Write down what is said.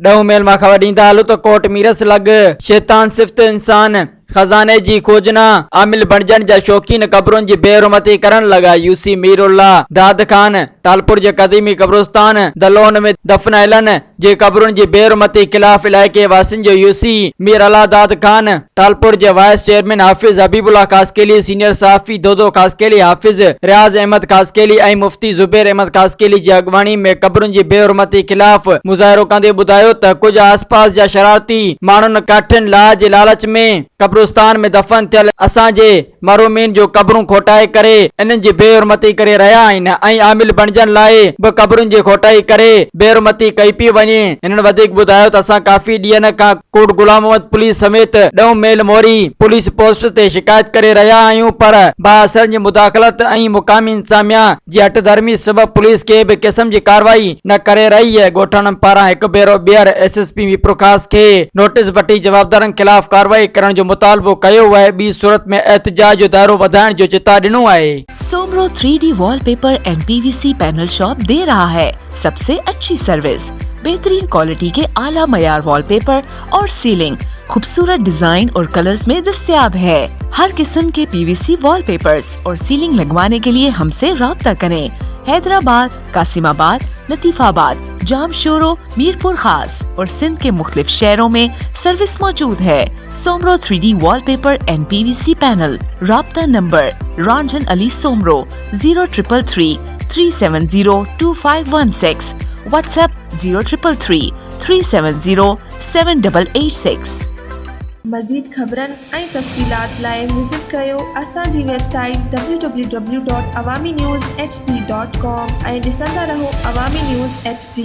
ॾहों मेल मां ख़बर ॾींदा हलो त कोट मीरस लॻ शैतान सिफ़्त इंसान खजाने जी खोजना आमिल बणजण जा शौकीन कब्रुनि जी बेहरमती करण लगा। यूसी मीरुल्ला दाद खान तालपुर जे कदीमी कब्रिस्तान दलोन में दफनायलन जे कब्रुनि जी बेहरमती खिलाफ इलाइके वासिन जो यूसी मीर अला दाद खान तालपुर जे वाइस चेयरमैन हाफिज हबीबुल्ला कासकेली सीनियर सहाफ़ी दोदो कासकेली हाफिज रियाज अहमद कासकेली ऐं मुफ्ती ज़ुबैर अहमद कासकेली जी अॻवानी में कब्रुनि जी बेहरमती खिलाफ मुज़ाहिरो कंदे ॿुधायो त कुछ आसपास जा शरारती माण्हुनि काठियुनि लाह जे लालच में कब्रिस्तान में दफन थियल असांजे मरूमीन जो कब्रूं खोटाए करे इन्हनि जी बेहरमती करे रहिया आहिनि ऐं आमिल बणजण लाइ बि कब्रुनि जी खोटाई करे बेहरमती कई पई वञे। हिननि वधीक ॿुधायो त असां काफ़ी ॾींहनि खां कोट गुलाम मोहम्मद पुलिस समेत ॾहों मेल मोरी पुलिस पोस्ट ते शिकायत करे रहिया आहियूं, पर बाअसर जी मुदाख़लत ऐं मुक़ामी इंतजामिया जी हटधर्मी सबब पुलिस के बि क़िस्म जी कार्रवाई न करे रही है। ॻोठाणनि पारां हिकु भेरो ॿीहर एसएसपी विप्रोखास खे नोटिस वठी जवाबदारनि खिलाफ कार्रवाई करण जो मुतालबो कयो है। ॿी सूरत में एहतजाज जो दायरो वधाइण जो चिता ॾिनो आहे। Somro 3D wallpaper and PVC panel shop दे रहा है सबसे अच्छी सर्विस, बेहतरीन क्वालिटी के आला मयार वॉलपेपर और सीलिंग खूबसूरत डिजाइन और कलर्स में दस्तयाब है। हर किस्म के PVC वॉलपेपर्स और सीलिंग लगवाने के लिए हमसे राब्ता करें। हैदराबाद, कासिमाबाद, लतीफाबाद, जामशोरो, मीरपुर खास और सिंध के मुख्तलिफ शहरों में सर्विस मौजूद है। Soomro 3D wallpaper and PVC panel. राब्ता नंबर रांझन अली सोमरो 0333 370 2516, व्हाट्सएप 0333 370 7886। मज़ीद ख़बरनि ऐं तफ़सीलात लाइ विज़िट कयो असांजी वेबसाइट www.awamiNewsHD.com ऐं ॾिसंदा रहो अवामी न्यूज़ HD।